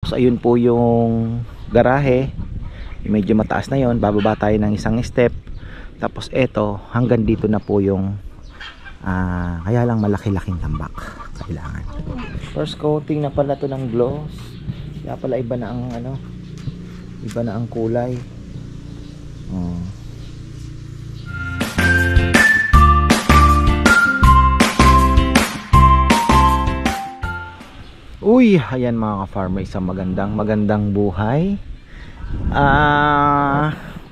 Tapos ayun po yung garahe, yung medyo mataas na yon, bababa tayo ng isang step. Tapos eto, hanggang dito na po yung kaya lang malaki-laking tambak kailangan. First coating na pala to ng gloss. Kaya pala iba na ang iba na ang kulay. Uy, ayan mga ka-farmer, isang magandang buhay.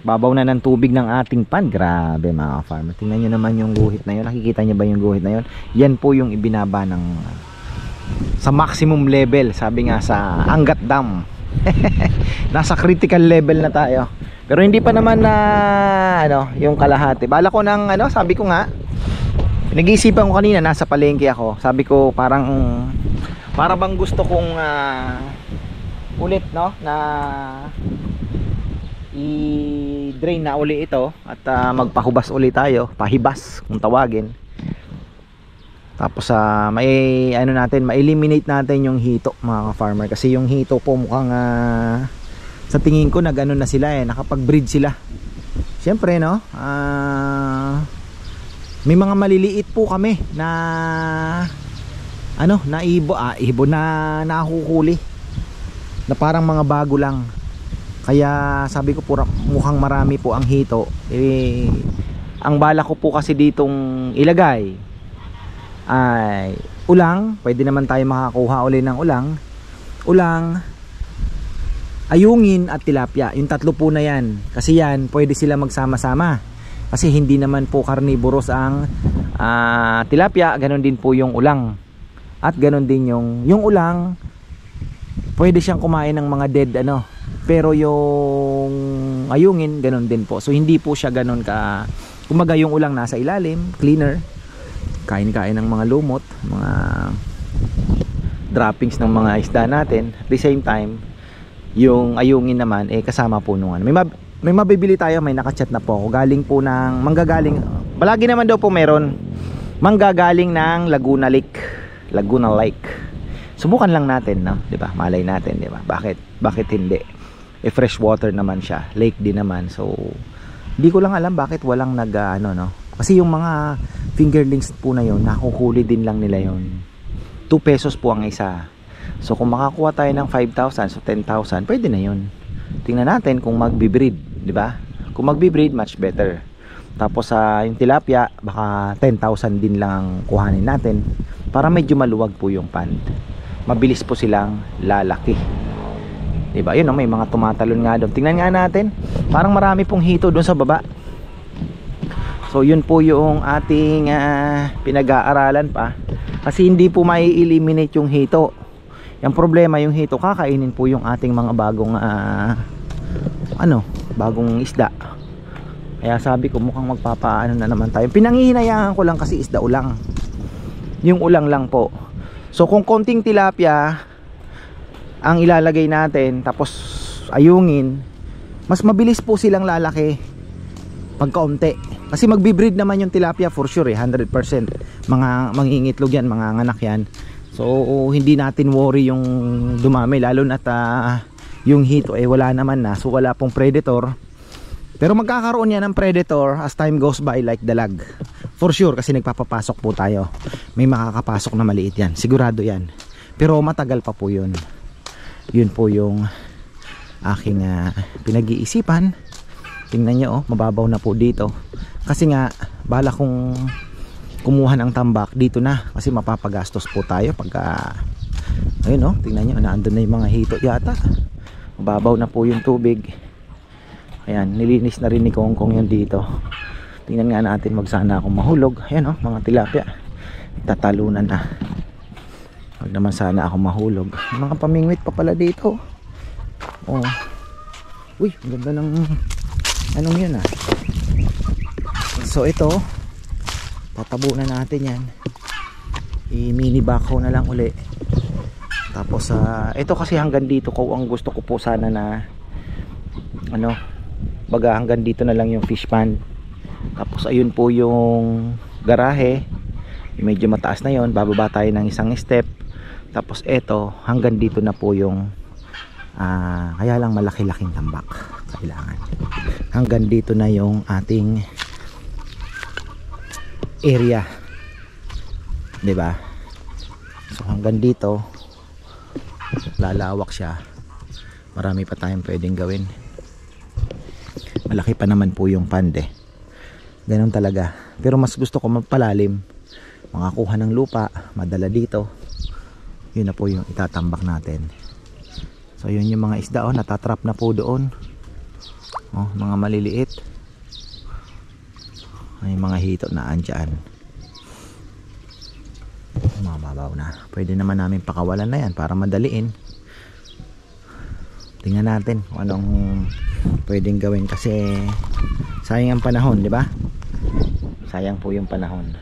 Babaw na ng tubig ng ating pan. Grabe mga ka-farmer. Tingnan nyo naman yung guhit na yun. Nakikita nyo ba yung guhit na yun? Yan po yung ibinaba ng sa maximum level. Sabi nga sa Angat Dam. Nasa critical level na tayo. Pero hindi pa naman na yung kalahati. Bala ko ng sabi ko nga, nag-iisipan ko kanina, nasa palengke ako. Sabi ko para bang gusto kong ulit na i-drain na uli ito at magpahubas uli tayo, pahibas kung tawagin. Tapos ma-eliminate natin yung hito mga ka-farmer, kasi yung hito po mukhang sa tingin ko na sila nakapag-breed sila. Siyempre may mga maliliit po kami na ibo na nahuhuli na parang mga bago lang. Kaya sabi ko mukhang marami po ang hito. Ang bala ko po kasi ditong ilagay ay ulang. Pwede naman tayo makakuha uli ng ulang, ayungin at tilapia. Yung tatlo po na yan, kasi yan pwede sila magsama-sama, kasi hindi naman po carnivorous ang tilapia. Ganon din po yung ulang. At ganon din yung ulang, pwede siyang kumain ng mga dead pero yung ayungin ganon din po. So hindi po siya ganon kumaga yung ulang nasa ilalim, cleaner, kain-kain ng mga lumot, mga droppings ng mga isda natin. At the same time, yung ayungin naman kasama po nung may mabibili tayo. May nakachat na po ako, galing po ng manggagaling, balagi naman daw po meron manggagaling ng Laguna Lake. Subukan lang natin, di ba? Malay natin, di ba? Bakit hindi? Fresh water naman siya, lake din naman. So hindi ko lang alam bakit walang kasi yung mga fingerlings po na yon, nakuhuli din lang nila yon. 2 pesos po ang isa. So kung makakuha tayo ng 5,000, so 10,000, pwede na yon. Tingnan natin kung magbi-breed, di ba? Kung magbi-breed, much better. Tapos yung tilapia, baka 10,000 din lang ang kuhanin natin para medyo maluwag po yung pond. Mabilis po silang lalaki, diba? Yun may mga tumatalon nga doon. Tingnan nga natin, parang marami pong hito doon sa baba. So yun po yung ating pinag-aaralan pa, kasi hindi po mai-eliminate yung hito. Yung problema, yung hito kakainin po yung ating mga bagong bagong isda. Kaya sabi ko mukhang magpapaano na naman tayo. Pinanghihinayaan ko lang kasi isda ulang, yung ulang lang po. So kung konting tilapia ang ilalagay natin, tapos ayungin, mas mabilis po silang lalaki pagkaunti. Kasi magbi-breed naman yung tilapia for sure 100%. Mga mangingitlog yan, mga anak yan. So hindi natin worry yung dumami, lalo na yung hito wala naman na. So wala pong predator. Pero magkakaroon yan ng predator as time goes by, like dalag. For sure, kasi nagpapapasok po tayo. May makakapasok na maliit yan, sigurado yan. Pero matagal pa po yun. Yun po yung aking pinag-iisipan. Tingnan nyo, mababaw na po dito. Kasi nga, bala kong kumuha ng tambak dito na, kasi mapapagastos po tayo pagka ayun tingnan nyo, naandun na yung mga hito yata. Mababaw na po yung tubig. Ayan, nilinis na rin ni Kongkong yun dito. Tingnan nga natin, magsana akong mahulog. Ayan mga tilapia, tatalunan na. Wag naman sana ako mahulog. Mga pamingwit pa pala dito. Uy, ang ganda ng yun So ito, tatabunan natin yan. I-mini backhoe na lang uli. Tapos ito kasi hanggang dito ko, ang gusto ko po sana na baga hanggang dito na lang yung fish pond. Tapos ayun po yung garahe, yung medyo mataas na yon, bababa tayo ng isang step. Tapos eto, hanggang dito na po yung Kaya lang malaki-laking tambak kailangan. Hanggang dito na yung ating area, 'di ba? So hanggang dito lalawak siya. Marami pa tayong pwedeng gawin. Malaki pa naman po yung pond eh. Ganun talaga. Pero mas gusto ko magpalalim, makakuha ng lupa, madala dito. Yun na po yung itatambak natin. So yun yung mga isda, natatrap na po doon. Mga maliliit. May mga hito na andyan. Mababaw na. Pwede naman namin pakawalan na yan para madaliin. Tingnan natin kung anong pwedeng gawin kasi sayang ang panahon, di ba? Sayang po yung panahon.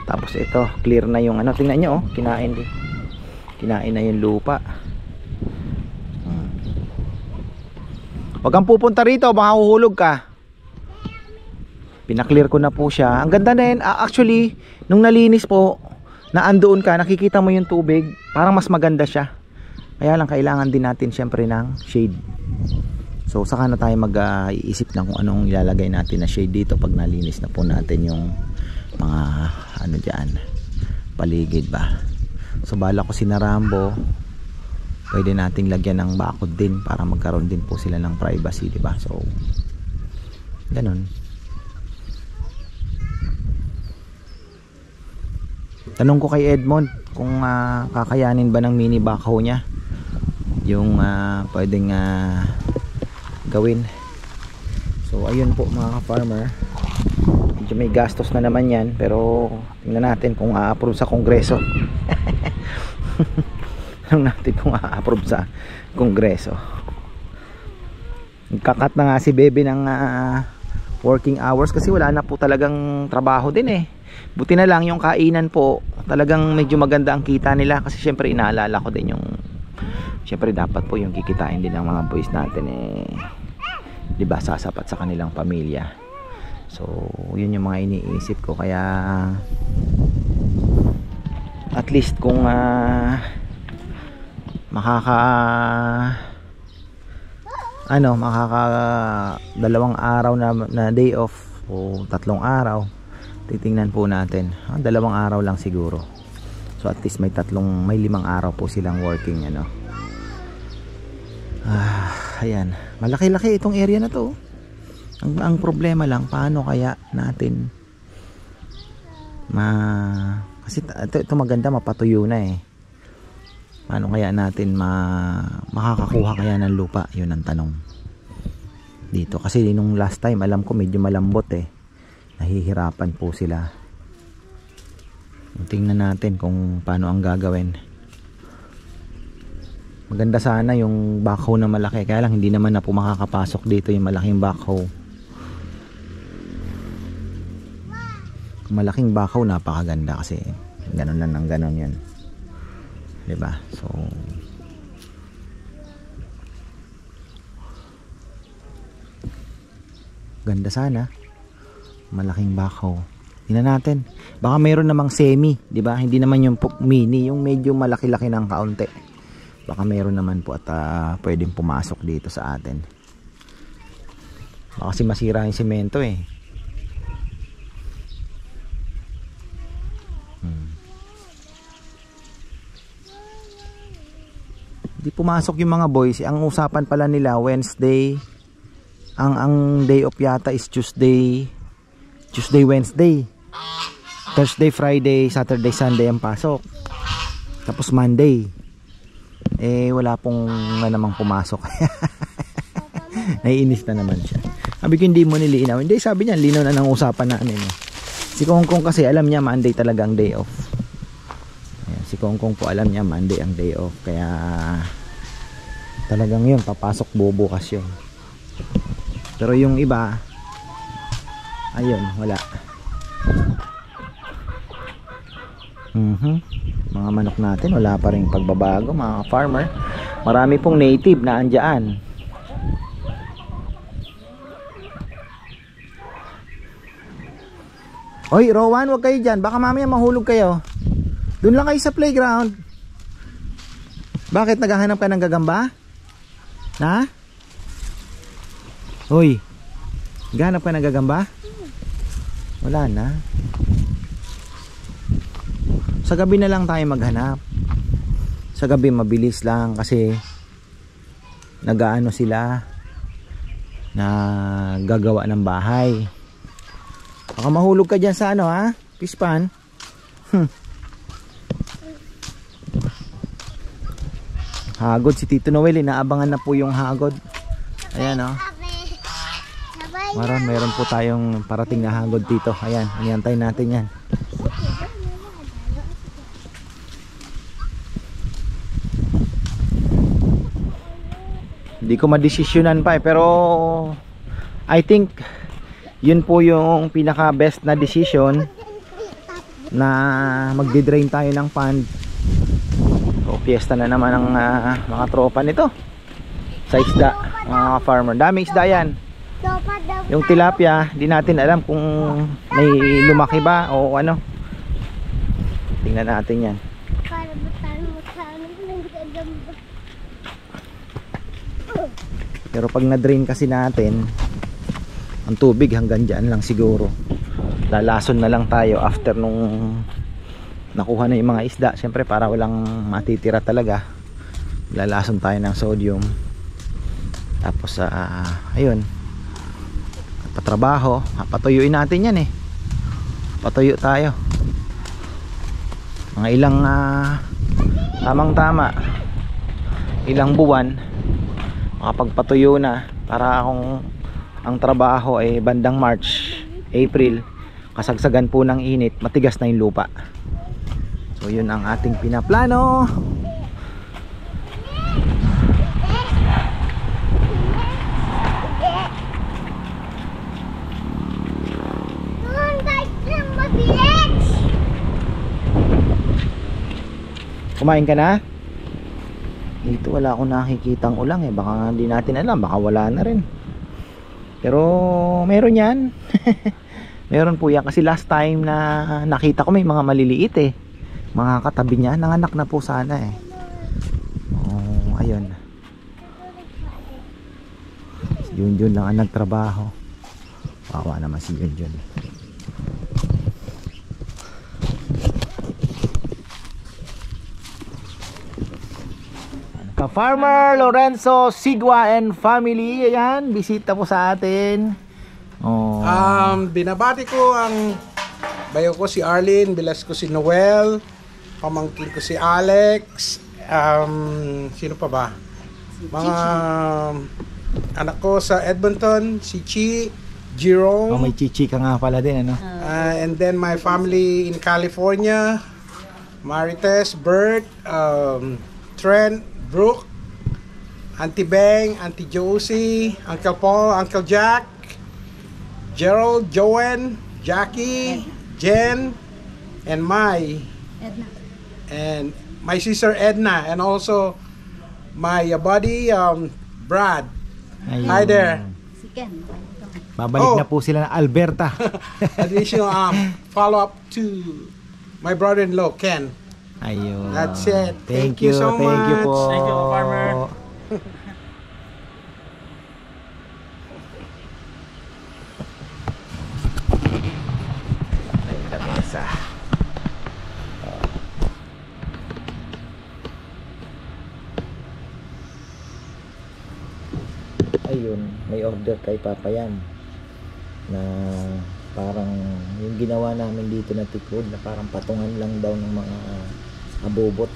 Tapos ito, clear na yung tingnan nyo, kinain din. Kinain na yung lupa. Huwag kang pupunta rito, baka huhulog ka. Pinaklear ko na po siya. Ang ganda na yun. Actually, nung nalinis po, na andoon ka, nakikita mo yung tubig, parang mas maganda siya. Kaya lang kailangan din natin syempre ng shade. So saka na tayo mag-iisip ng kung anong ilalagay natin na shade dito pag nalinis na po natin yung mga dyan, paligid ba. So bala ko sinarambo, pwede nating lagyan ng bakod din para magkaroon din po sila ng privacy, di ba? So ganun. Tanong ko kay Edmond kung kakayanin ba ng mini backhoe niya yung pwedeng gawin. So ayun po mga ka-farmer, medyo may gastos na naman yan, pero tingnan natin kung a-approve sa kongreso. Tingnan natin kung a-approve sa kongreso. Nagkakat na nga si Bebe ng working hours kasi wala na po talagang trabaho din eh. Buti na lang yung kainan po, talagang medyo maganda ang kita nila kasi syempre inaalala ko din yung syempre dapat po yung kikitain din ng mga boys natin eh, 'di ba, sasapat sa kanilang pamilya. So yun yung mga iniisip ko, kaya at least kung makaka dalawang araw na day off o 3 araw, titingnan po natin. 2 araw lang siguro. So at least may 5 araw po silang working ayan, malaki-laki itong area na to. Ang problema lang, paano kaya natin kasi ito maganda, mapatuyo na eh. Paano kaya natin makakakuha kaya ng lupa? Yun ang tanong dito, kasi nung last time alam ko medyo malambot eh, nahihirapan po sila. Tingnan natin kung paano ang gagawin. Maganda sana yung backhoe na malaki, kaya lang hindi naman na po makakapasok dito yung malaking backhoe. Malaking backhoe napakaganda kasi ganun lang ng ganun yan, diba? So ganda sana malaking backhoe. Tingnan natin, baka mayroon namang semi, diba? Hindi naman yung mini, yung medyo malaki-laki ng kaunti. Baka mayroon naman po at pwedeng pumasok dito sa atin. Baka kasi masira yung semento eh. Di pumasok yung mga boys. Ang usapan pala nila Wednesday, ang day off yata is Tuesday, Wednesday, Thursday, Friday, Saturday, Sunday ang pasok. Tapos Monday wala pong namang pumasok. Naiinis na naman siya. Sabi ko hindi mo nilinaw. Hindi, sabi niya linaw na ng usapan namin Si Kongkong kasi alam niya Monday talaga ang day off. Ayan, si Kongkong po alam niya Monday ang day off, kaya talagang yun, papasok bubukas yun. Pero yung iba ayun, wala. Mga manok natin wala pa ring pagbabago mga farmer. Marami pong native na andyan. Oy Rowan, wag kayo dyan, baka mamaya mahulog kayo. Doon lang kayo sa playground. Bakit naghahanap ka ng gagamba? Na? Uy, naghahanap ka ng gagamba? Wala na. Sa gabi na lang tayo maghanap. Sa gabi mabilis lang kasi nagaano sila na gagawa ng bahay. Baka mahulog ka dyan sa ano ha? Pispan. Hagod si Tito Noel, inaabangan na po yung hagod. Ayan o. Meron po tayong parating na hagod dito. Ayan, inantay natin yan. Hindi ko madesisyonan pa pero I think yun po yung pinaka best na decision na magde-drain tayo ng pond. So fiesta na naman ang mga tropa nito sa isda, mga farmer. Daming isda yan. Yung tilapia, di natin alam kung may lumaki ba o ano. Tingnan natin yan. Pero pag na-drain kasi natin ang tubig hanggang dyan lang siguro. Lalason na lang tayo after nung nakuha na yung mga isda. Siyempre para walang matitira talaga, lalason tayo ng sodium. Tapos ayun, patrabaho, patuyuin natin yan patuyo tayo mga ilang tamang tama ilang buwan makapagpatuyo na para kung ang trabaho ay bandang March, April, kasagsagan po ng init, matigas na yung lupa. So yun ang ating pinaplano. Kumain ka na? Dito wala akong nakikitang ulang baka hindi natin alam, baka wala na rin. Pero meron yan. Meron po yan kasi last time na nakita ko may mga maliliit mga katabi niya, nanganak na po sana oh, ayun. Si Junjun lang ang nagtrabaho. Wawa naman si Junjun. Farmer Lorenzo Sigua and family, ayan, bisita po sa atin. Oh. Binabati ko ang bayo ko si Arlene, bilas ko si Noel, pamangkin ko si Alex, sino pa ba? Mga anak ko sa Edmonton, si Chi, Jerome. Oh, may Chichi ka nga pala din, ano? And then my family in California, Marites, Bert, Trent, Brooke, Auntie Beng, Auntie Josie, Uncle Paul, Uncle Jack, Gerald, Joanne, Jackie, Jen, and Edna. And my sister Edna, and also my buddy Brad. Ayun. Hi there. Si Ken. Babalik na po sila na Alberta. Additional follow-up to my brother-in-law, Ken. Ayun. That's it. Thank you so Thank you much. po. Thank you, farmer. Ayun na mesa. Ayun, may order kay Papa yan na parang yung ginawa namin dito na tikod na parang patungan lang daw ng mga abobot.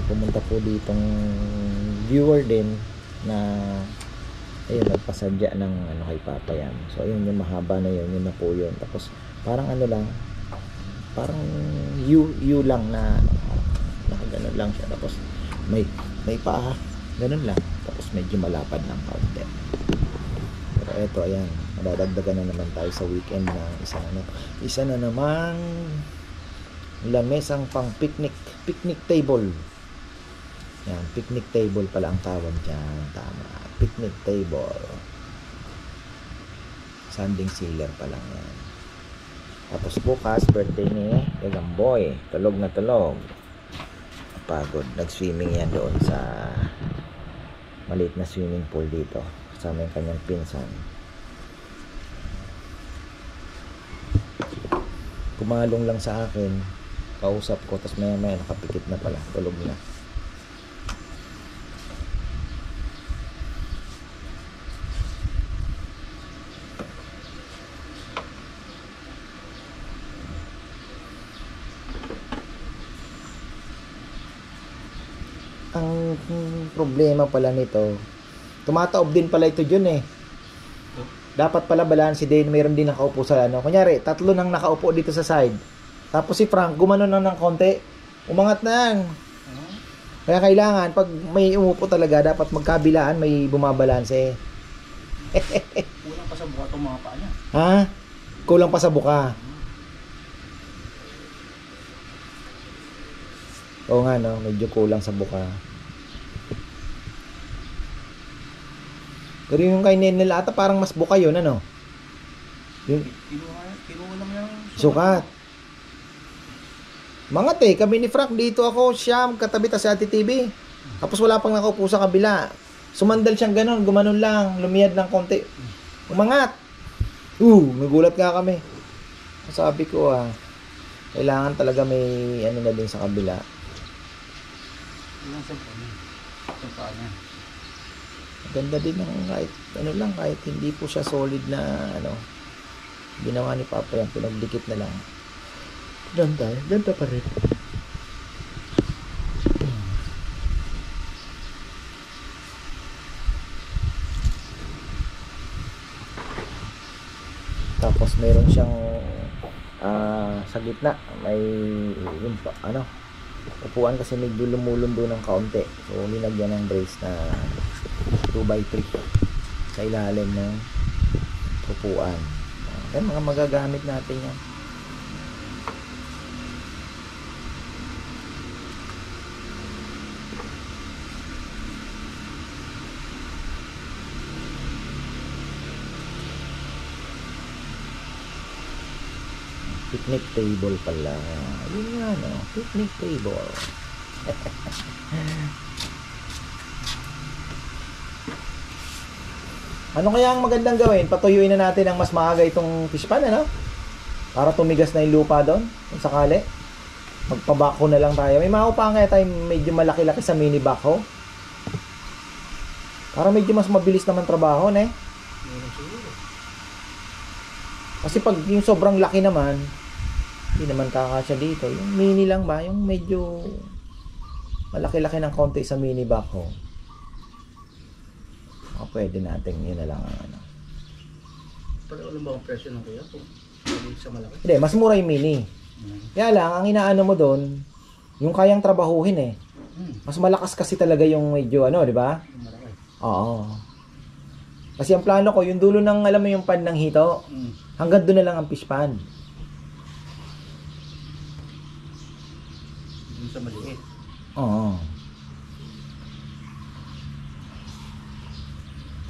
Pumunta po ditong viewer din na ayun, nagpasadya ng ano kay Papa yan. So ayun, yung mahaba na yun na po yun. Tapos parang ano lang, parang U lang na nakaganon lang siya. Tapos may paa, ganun lang. Tapos medyo malapad ng kaunti. Pero eto, ayan, madadagdagan na naman tayo sa weekend na isa na namang lamesang pang picnic table. Yan, picnic table pala ang tawag dyan. Tama, picnic table. Sanding sealer pa lang yan. Tapos bukas birthday ni Kagamboy, tulog na tulog. pagod. Nag-swimming yan doon sa maliit na swimming pool dito. Kasama yung kanyang pinsan. Pumalong lang sa akin. Kausap ko. Tapos maya maya nakapikit na pala. Tulog na. Ang problema pala nito, tumataob din pala ito dyan eh. Dapat pala balance din, mayroon din nakaupo sa ano. Kunyari, 3 nang nakaupo dito sa side. Tapos si Frank, gumanon na ng konti. Umangat na yan. Kaya kailangan, pag may umupo talaga, dapat magkabilaan, may bumabalanse. Kulang pa sa buka itong mga paa niya. Ha? Kulang pa sa buka. Oo nga no, medyo kulang sa buka. Pero yung kay Nenel ata parang mas buka yun, ano? Yung Kinuha lang yung sukat. Mangat eh, kami ni Frank dito ako, Siyam, katabi ta sa Ate TV. Tapos wala pang nakaupo sa kabila. Sumandal siyang ganon, gumanon lang, lumiyad ng konti. Umangat. Nagulat nga kami. Sabi ko kailangan talaga may ano na din sa kabila. Ilang sa paa niya. Ganda din ng kahit ano lang, kahit hindi po siya solid na ano. Ginawa ni Papa yan, pinagdikit na lang. Ganda pa rin. Tapos meron siyang sa gitna may yung, upuan kasi medyo lumulundo ng kaunti. So nilagyan ng brace na 2x3 sa ilalim ng upuan. Yan mga magagamit natin yan. Picnic table pala. Yun nga no, picnic table. Ano kaya ang magandang gawin? Patuyuin na natin ang mas maaga itong fish pan, ano? Para tumigas na yung lupa doon, kung sakali. Magpabako na lang tayo. May maupa nga tayo medyo malaki-laki sa mini backhoe. Para medyo mas mabilis naman trabaho, ne? Kasi pag yung sobrang laki naman, hindi naman kakasya dito. Yung mini lang ba? Yung medyo malaki-laki ng konti sa mini backhoe. Pwede natin, yun na lang ang ano. Pero alam ba ang presyo ng kuya kung sa malaki? Hindi, mas mura yung mini. Kaya lang, ang inaano mo doon, yung kayang trabahuhin eh. Mas malakas kasi talaga yung medyo ano, di ba? Malaki. Oo. Kasi ang plano ko, yung dulo ng, alam mo yung pan ng hito, hanggang doon na lang ang fish pan. Yung sa maliit. Oo.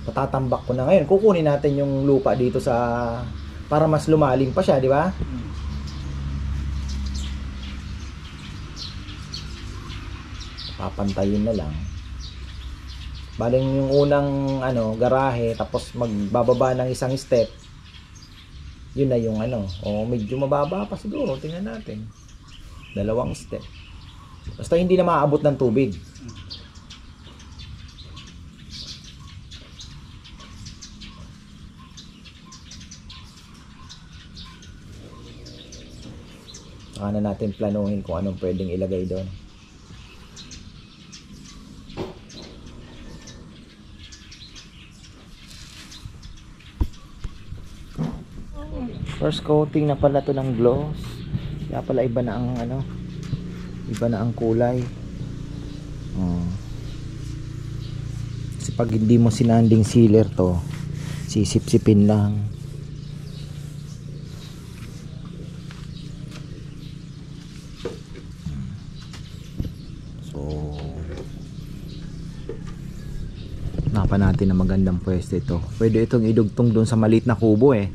Patatambak ko na ngayon. Kukunin natin yung lupa dito sa para mas lumalim pa siya, di ba? Papantayin na lang. Baling yung unang ano, garahe tapos magbababa ng isang step. Yun na yung ano, medyo mababa pa siguro, tingnan natin. 2 step. Basta hindi na maaabot ng tubig. Saka na natin planuhin kung anong pwedeng ilagay doon. First coating na pala to ng gloss. Kaya pala iba na ang ano, iba na ang kulay. Kasi pag hindi mo sinanding sealer to, sisip-sipin lang. Hanapan natin na magandang pwesto ito. Pwede itong idugtong doon sa maliit na kubo eh.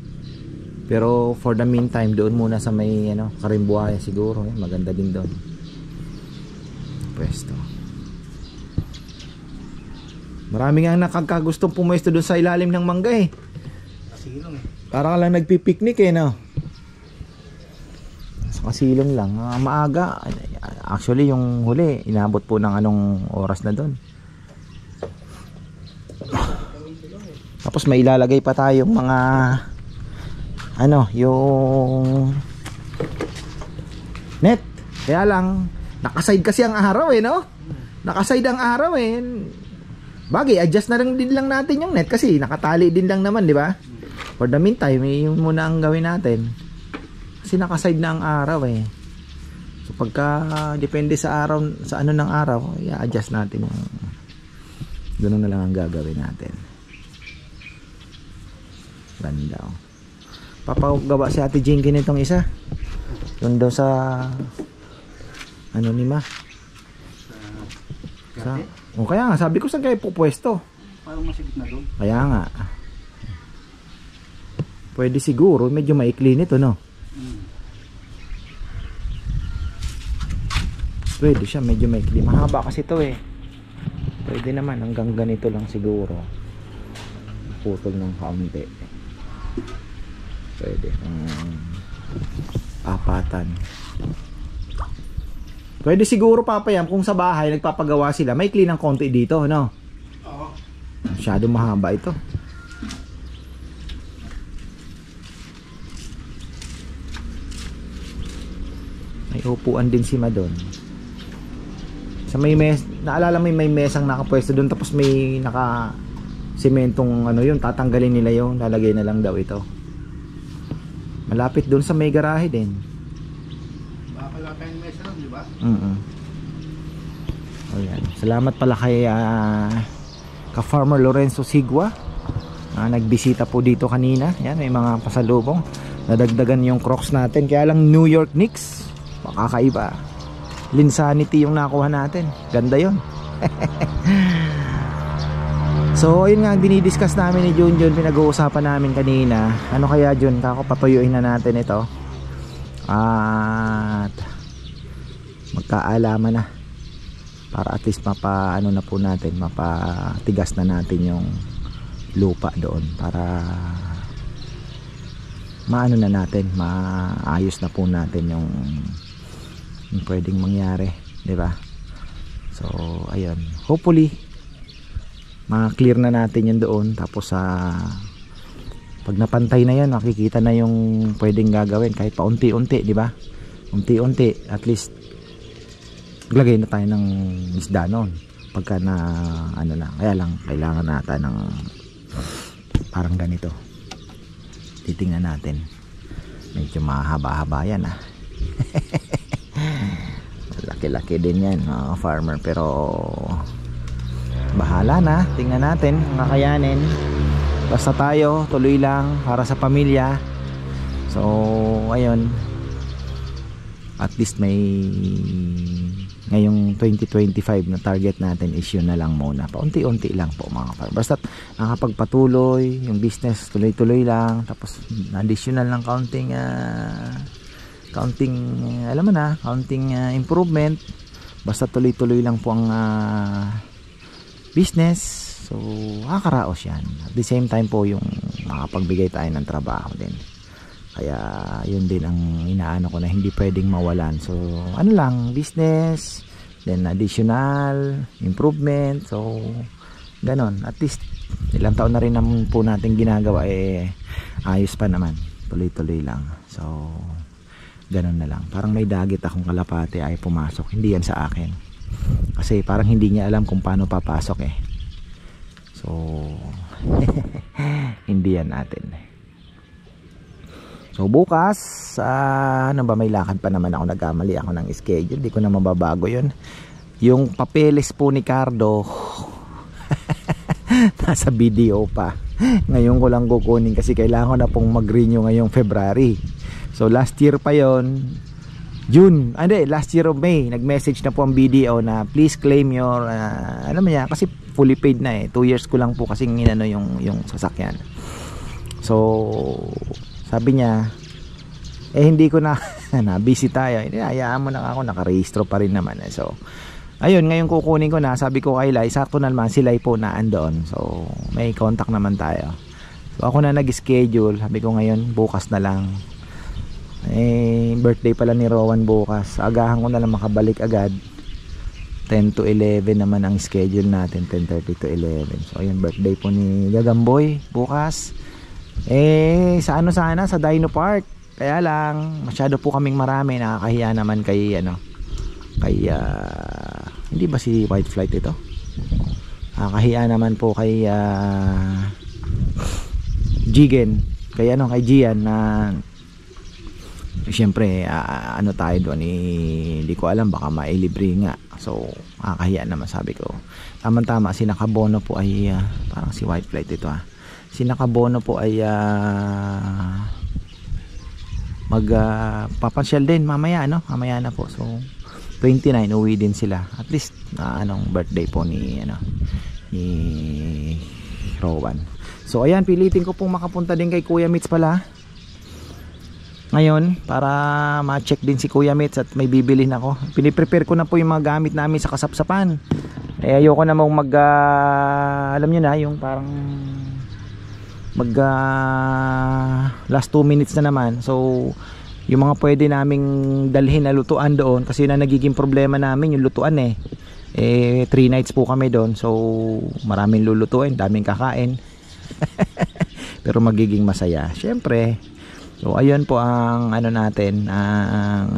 Pero for the meantime, doon muna sa may ano, Karimbuaya siguro. Maganda din doon. pwesto. Marami nga nakagustong pumwesto doon sa ilalim ng mangga eh. Kasilong eh. Para ka lang nagpipiknik eh, no? Sa kasilong lang. Maaga. Actually, yung huli, inabot po ng anong oras na doon. Tapos may ilalagay pa tayong mga ano, yung net. Kaya lang, nakaside kasi ang araw eh, no? Nakaside ang araw eh. Bagay, adjust na lang din lang natin yung net kasi nakatali din lang naman, di ba? For the meantime, yun muna ang gawin natin. Kasi nakaside na ang araw eh. So pagka depende sa araw, sa ano ng araw, i-adjust natin yung ganoon na lang ang gagawin natin. Ganda oh. Papagawa si Ate Jinky nitong isa. Doon daw sa ano ni Ma? Sa o kaya nga, sabi ko saan kayo pupwesto? Parang masigit na doon. Kaya nga. Pwede siguro, medyo maikli nito, no? Pwede siya, medyo maikli. Mahaba kasi ito eh. Pwede naman, hanggang ganito lang siguro. Putol ng kaunti. Pwede. Apatan. Pwede siguro papayam kung sa bahay nagpapagawa sila, may clean ng konti dito, no? Oo. Masyado mahaba ito. May upuan din si Madon. Sa may mes, naalala mo may mesang nakapwesto doon tapos may naka sementong ano yun, tatanggalin nila yun, lalagay na lang daw ito. Malapit doon sa may garahe din. Diba? Ayan. Salamat pala kay ka Farmer Lorenzo Sigua. Nagbisita po dito kanina. Yan, may mga pasalubong. Nadagdagan yung Crocs natin. Kaya lang New York Knicks. Makakaiba. Linsanity yung nakuha natin. Ganda yun. So, yun nga dinidiscuss namin ni Junjun. Pinag-uusapan namin kanina. Ano kaya Jun? Kako patuyuin na natin ito. At magkaalaman na para at least ano na po natin, mapatigas na natin yung lupa doon para maano na natin, maayos na po natin yung pwedeng mangyari, di ba? So ayun, hopefully ma-clear na natin yun doon. Tapos pag napantay na yan, makikita na yung pwedeng gagawin kahit pa unti-unti, di ba? Unti-unti, at least lagay na tayo ng isda noon pagka na ano na. Kaya lang kailangan natin ng parang ganito. Titingnan natin, medyo mahaba-haba yan laki-laki din yan mga farmer, pero bahala na, tingnan natin kung kakayanin. Basta tayo tuloy lang para sa pamilya. So ayun, at least may ngayong 2025 na target natin is yun na lang muna. Paunti-unti lang po mga farmer. Basta nakapagpatuloy yung business, tuloy-tuloy lang. Tapos additional ng counting alam mo na, counting improvement. Basta tuloy-tuloy lang po ang business. So kakaraos yan. At the same time po yung makapagbigay tayo ng trabaho din. Kaya yun din ang inaano ko na hindi pwedeng mawalan. So ano lang, business, then additional improvement. So ganon, at least ilang taon na rin naman po natin ginagawa, ayos pa naman, tuloy-tuloy lang. So ganon na lang. Parang may dagit akong kalapate ay pumasok, hindi yan sa akin kasi parang hindi niya alam kung paano papasok so hindi yan natin. So bukas, ano ba, may lakad pa naman ako, nagkamali ako ng schedule, di ko na mababago yun. Yung papeles po ni Cardo nasa video pa, ngayon ko lang kukunin kasi kailangan ko na pong mag-renew ngayong February. So last year pa yon, June, last year of May, nag-message na po ang BDO na please claim your ano man yan, kasi fully paid na 2 years ko lang po kasi inano yung sasakyan. So sabi niya, hindi ko na busy tayo, hayaan mo na ako, nakarehistro pa rin naman. So Ayun, ngayon kukunin ko na. Sabi ko kay Lai, sakto naman si Lai po na andoon. So may contact naman tayo. So ako na nag-schedule. Sabi ko ngayon, bukas na lang. Birthday pala ni Rowan bukas. Agahan ko na lang makabalik agad. 10 to 11 naman ang schedule natin. 10:30 to 11. So ayun, birthday po ni Gagamboy bukas. Sa ano sana, sa Dino Park. Kaya lang masyado po kaming marami, nakakahiya naman kay hindi ba si White Flight ito? Nakakahiya naman po kay Jigen, kay Gian na siyempre ano tayo doon, hindi ko alam, baka mailibre nga. So nakakahiya naman, sabi ko. Tama-tama, si Nakabono po ay parang si White Flight ito si Nakabono po ay papansyal din mamaya mamaya na po. So 29 uwi din sila, at least birthday po ni Rowan. So ayan, pilitin ko pong makapunta din kay Kuya Mitz pala ngayon para ma-check din si Kuya Mitz at may bibilin ako. Piniprepare ko na po yung mga gamit namin sa kasapsapan. Ayoko na alam nyo na, yung parang last 2 minutes na naman. So yung mga pwede naming dalhin na lutuan doon, kasi na nagiging problema namin yung lutuan 3 nights po kami doon. So maraming lulutuin, daming kakain. Pero magiging masaya syempre. So ayun po ang natin, ang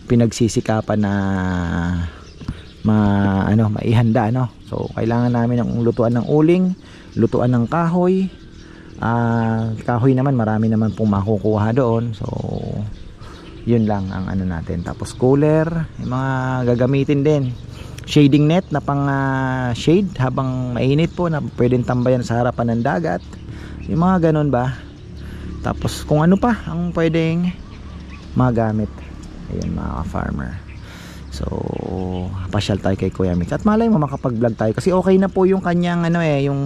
pinagsisikapan na maihanda So kailangan namin ng lutuan ng uling, lutuan ng kahoy. Kahoy naman marami naman pong makukuha doon. So yun lang ang natin. Tapos cooler, yung mga gagamitin din. Shading net na pang shade habang mainit po, na pwedeng tambayan sa harapan ng dagat. Yung mga ganun ba. Tapos kung ano pa ang pwedeng magamit. Ayun mga farmer. So pasyal tayo kay Kuya Mitz. At malay mo makapag-vlog tayo, kasi okay na po yung kanyang yung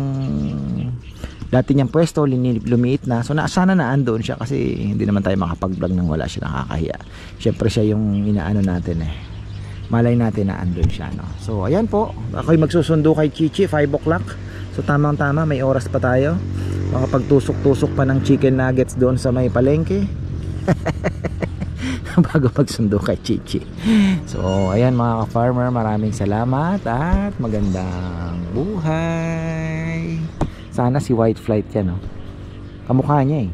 dati niyang pwesto, lumiit na. So sana naandoon siya, kasi hindi naman tayo makapag-vlog nang wala siya, nakakahiya. Syempre siya yung inaano natin malay natin na andun siya So ayan po, ako'y magsusundo kay Chichi 5 o'clock. So tamang tama, may oras pa tayo. Makapagtusok-tusok pa ng chicken nuggets doon sa may palengke bago magsundo kay Chichi. So ayan mga ka-farmer, maraming salamat at magandang buhay. Sana si White Flight yan kamukha niya